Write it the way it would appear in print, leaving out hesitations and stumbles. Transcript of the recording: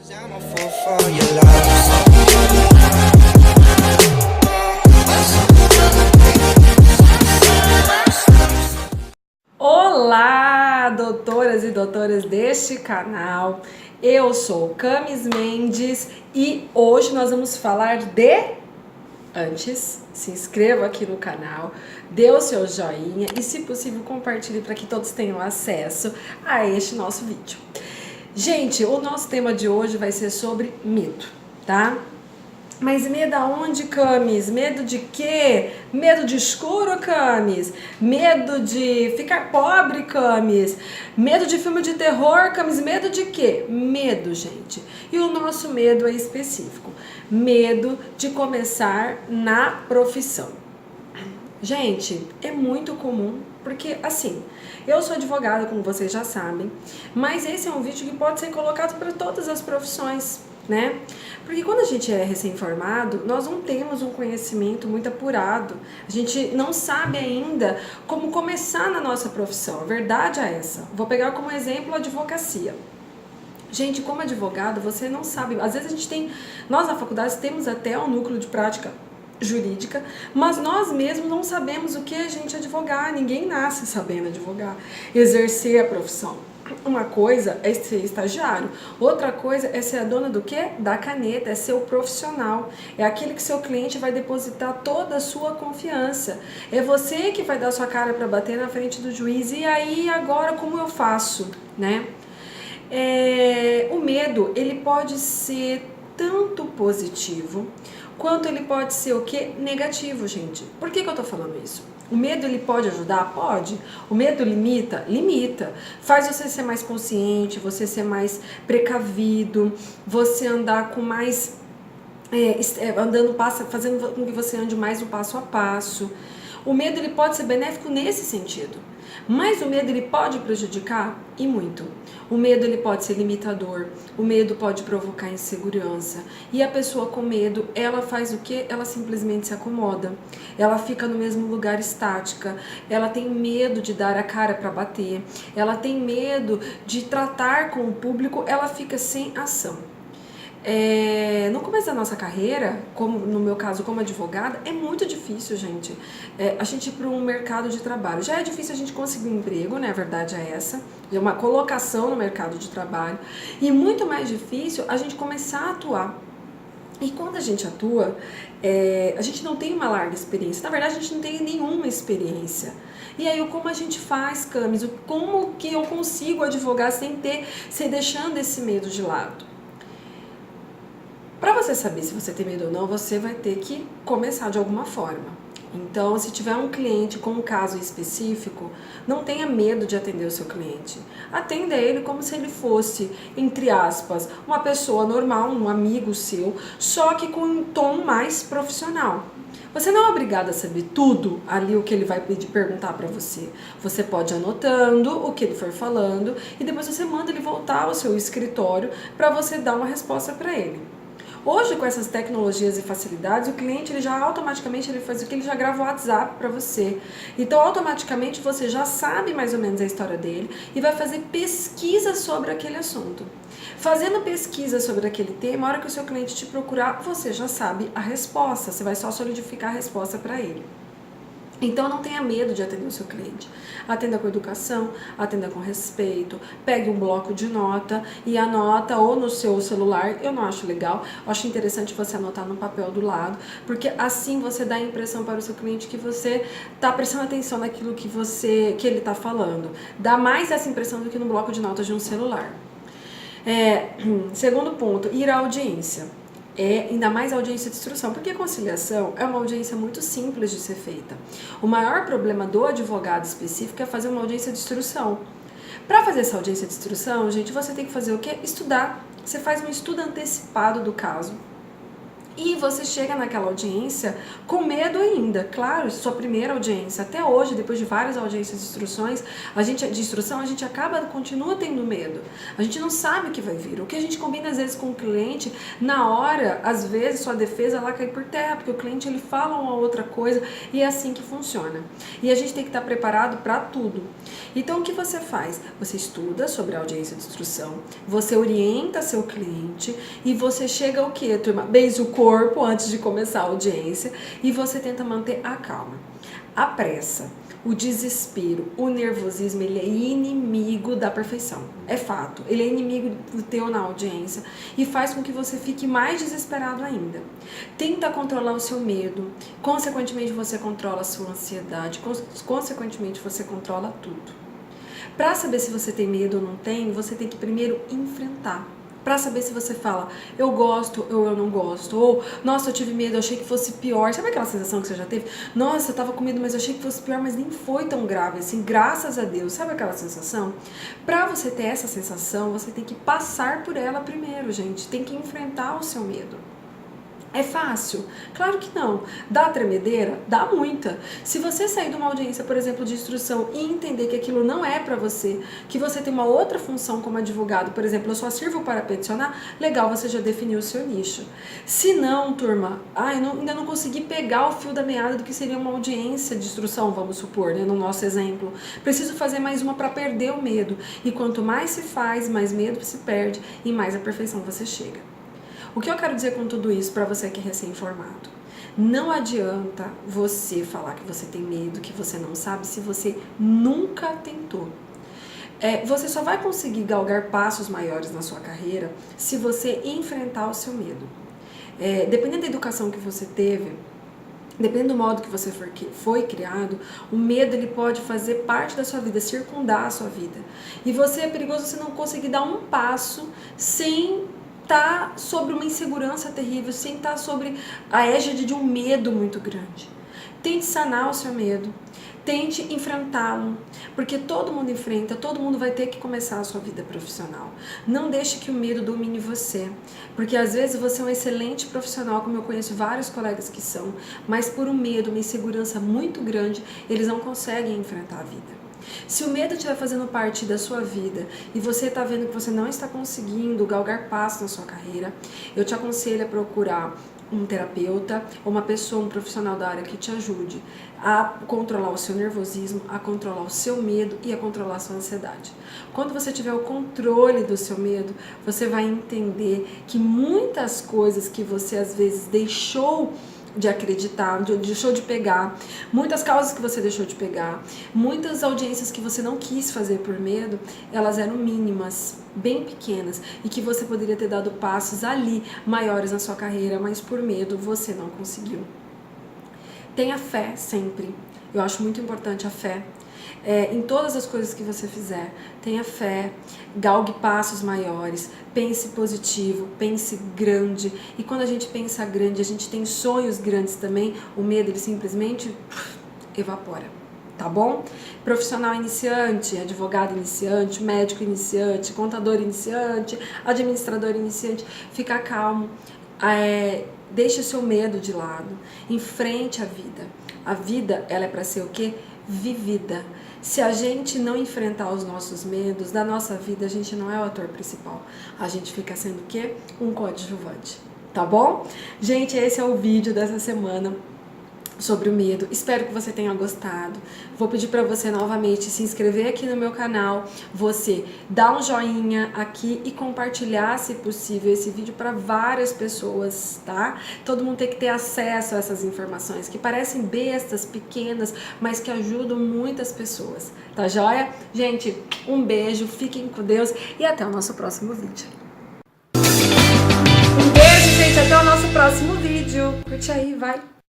I'm a fool for your love. Olá, doutoras e doutores deste canal. Eu sou Camis Mendes e hoje nós vamos falar de... Antes, se inscreva aqui no canal, dê o seu joinha e, se possível, compartilhe para que todos tenham acesso a este nosso vídeo. Gente, o nosso tema de hoje vai ser sobre medo, tá? Mas medo aonde, Camis? Medo de quê? Medo de escuro, Camis? Medo de ficar pobre, Camis? Medo de filme de terror, Camis? Medo de quê? Medo, gente. E o nosso medo é específico. Medo de começar na profissão. Gente, é muito comum, porque assim, eu sou advogada, como vocês já sabem, mas esse é um vídeo que pode ser colocado para todas as profissões, né? Porque quando a gente é recém-formado, nós não temos um conhecimento muito apurado, a gente não sabe ainda como começar na nossa profissão, a verdade é essa. Vou pegar como exemplo a advocacia. Gente, como advogado, você não sabe, às vezes a gente tem, nós na faculdade temos até um núcleo de prática jurídica, mas nós mesmos não sabemos o que a gente advogar, ninguém nasce sabendo advogar, exercer a profissão. Uma coisa é ser estagiário, outra coisa é ser a dona do quê? Da caneta, é ser o profissional, é aquele que seu cliente vai depositar toda a sua confiança, é você que vai dar sua cara para bater na frente do juiz, e aí agora como eu faço, né? O medo, ele pode ser tanto positivo, quanto ele pode ser o que? Negativo, gente. Por que eu tô falando isso? O medo, ele pode ajudar? Pode. O medo limita? Limita. Faz você ser mais consciente, você ser mais precavido, você andar com mais... fazendo com que você ande mais no passo a passo. O medo, ele pode ser benéfico nesse sentido. Mas o medo, ele pode prejudicar? E muito. O medo, ele pode ser limitador, o medo pode provocar insegurança. E a pessoa com medo, ela faz o quê? Ela simplesmente se acomoda. Ela fica no mesmo lugar estática. Ela tem medo de dar a cara para bater. Ela tem medo de tratar com o público. Ela fica sem ação. No começo da nossa carreira, como no meu caso como advogada, é muito difícil, gente, a gente ir para um mercado de trabalho. Já é difícil a gente conseguir um emprego, né? A verdade é essa, é uma colocação no mercado de trabalho, e muito mais difícil a gente começar a atuar. E quando a gente atua, a gente não tem uma larga experiência, na verdade a gente não tem nenhuma experiência. E aí, como a gente faz, Camis? Como que eu consigo advogar sem deixando esse medo de lado? Para você saber se você tem medo ou não, você vai ter que começar de alguma forma. Então, se tiver um cliente com um caso específico, não tenha medo de atender o seu cliente. Atenda ele como se ele fosse, entre aspas, uma pessoa normal, um amigo seu, só que com um tom mais profissional. Você não é obrigado a saber tudo ali o que ele vai perguntar para você. Você pode ir anotando o que ele for falando e depois você manda ele voltar ao seu escritório para você dar uma resposta para ele. Hoje, com essas tecnologias e facilidades, o cliente ele já automaticamente ele faz o que? Ele já grava o WhatsApp para você. Então, automaticamente, você já sabe mais ou menos a história dele e vai fazer pesquisa sobre aquele assunto. Fazendo pesquisa sobre aquele tema, a hora que o seu cliente te procurar, você já sabe a resposta. Você vai só solidificar a resposta para ele. Então não tenha medo de atender o seu cliente. Atenda com educação, atenda com respeito, pegue um bloco de nota e anota ou no seu celular. Eu não acho legal, eu acho interessante você anotar no papel do lado, porque assim você dá a impressão para o seu cliente que você está prestando atenção naquilo que ele está falando. Dá mais essa impressão do que no bloco de notas de um celular. Segundo ponto, ir à audiência. Ainda mais audiência de instrução, porque a conciliação é uma audiência muito simples de ser feita. O maior problema do advogado específico é fazer uma audiência de instrução. Para fazer essa audiência de instrução, gente, você tem que fazer o quê? Estudar. Você faz um estudo antecipado do caso. E você chega naquela audiência com medo ainda. Claro, sua primeira audiência. Até hoje, depois de várias audiências de instrução, a gente continua tendo medo. A gente não sabe o que vai vir. O que a gente combina às vezes com o cliente, na hora, às vezes sua defesa lá cai por terra, porque o cliente ele fala uma outra coisa e é assim que funciona. E a gente tem que estar preparado para tudo. Então o que você faz? Você estuda sobre a audiência de instrução, você orienta seu cliente e você chega ao quê, turma? Beija o corpo antes de começar a audiência e você tenta manter a calma. A pressa, o desespero, o nervosismo, ele é inimigo da perfeição. É fato. Ele é inimigo do teu na audiência e faz com que você fique mais desesperado ainda. Tenta controlar o seu medo. Consequentemente, você controla a sua ansiedade. Consequentemente, você controla tudo. Para saber se você tem medo ou não tem, você tem que primeiro enfrentar. Para saber se você fala, eu gosto ou eu não gosto, ou, nossa, eu tive medo, eu achei que fosse pior. Sabe aquela sensação que você já teve? Nossa, eu tava com medo, mas eu achei que fosse pior, mas nem foi tão grave assim, graças a Deus. Sabe aquela sensação? Para você ter essa sensação, você tem que passar por ela primeiro, gente. Tem que enfrentar o seu medo. É fácil? Claro que não. Dá tremedeira? Dá muita. Se você sair de uma audiência, por exemplo, de instrução e entender que aquilo não é pra você, que você tem uma outra função como advogado, por exemplo, eu só sirvo para peticionar, legal, você já definiu o seu nicho. Se não, turma, ainda não consegui pegar o fio da meada do que seria uma audiência de instrução, vamos supor, né, no nosso exemplo. Preciso fazer mais uma para perder o medo. E quanto mais se faz, mais medo se perde e mais a perfeição você chega. O que eu quero dizer com tudo isso para você que é recém-formado? Não adianta você falar que você tem medo, que você não sabe, se você nunca tentou. Você só vai conseguir galgar passos maiores na sua carreira se você enfrentar o seu medo. Dependendo da educação que você teve, dependendo do modo que você foi criado, o medo ele pode fazer parte da sua vida, circundar a sua vida. E é perigoso você não conseguir dar um passo sem tá sobre uma insegurança terrível, sem estar sobre a égide de um medo muito grande. Tente sanar o seu medo, tente enfrentá-lo, porque todo mundo enfrenta, todo mundo vai ter que começar a sua vida profissional. Não deixe que o medo domine você, porque às vezes você é um excelente profissional, como eu conheço vários colegas que são, mas por um medo, uma insegurança muito grande, eles não conseguem enfrentar a vida. Se o medo estiver fazendo parte da sua vida e você está vendo que você não está conseguindo galgar passos na sua carreira, eu te aconselho a procurar um terapeuta ou uma pessoa, um profissional da área que te ajude a controlar o seu nervosismo, a controlar o seu medo e a controlar a sua ansiedade. Quando você tiver o controle do seu medo, você vai entender que muitas coisas que você às vezes deixou de acreditar, deixou de pegar, muitas causas que você deixou de pegar, muitas audiências que você não quis fazer por medo, elas eram mínimas, bem pequenas, e que você poderia ter dado passos ali maiores na sua carreira, mas por medo você não conseguiu. Tenha fé sempre, eu acho muito importante a fé. Em todas as coisas que você fizer, tenha fé, galgue passos maiores, pense positivo, pense grande. E quando a gente pensa grande, a gente tem sonhos grandes também, o medo ele simplesmente evapora, tá bom? Profissional iniciante, advogado iniciante, médico iniciante, contador iniciante, administrador iniciante, fica calmo, deixe o seu medo de lado, enfrente a vida. A vida, ela é para ser o quê? Vivida. Se a gente não enfrentar os nossos medos da nossa vida, a gente não é o ator principal. A gente fica sendo o quê? Um coadjuvante. Tá bom? Gente, esse é o vídeo dessa semana sobre o medo. Espero que você tenha gostado. Vou pedir para você novamente se inscrever aqui no meu canal, você dar um joinha aqui e compartilhar, se possível, esse vídeo para várias pessoas, tá? Todo mundo tem que ter acesso a essas informações que parecem bestas, pequenas, mas que ajudam muitas pessoas, tá joia? Gente, um beijo, fiquem com Deus e até o nosso próximo vídeo. Um beijo, gente, até o nosso próximo vídeo. Curte aí, vai!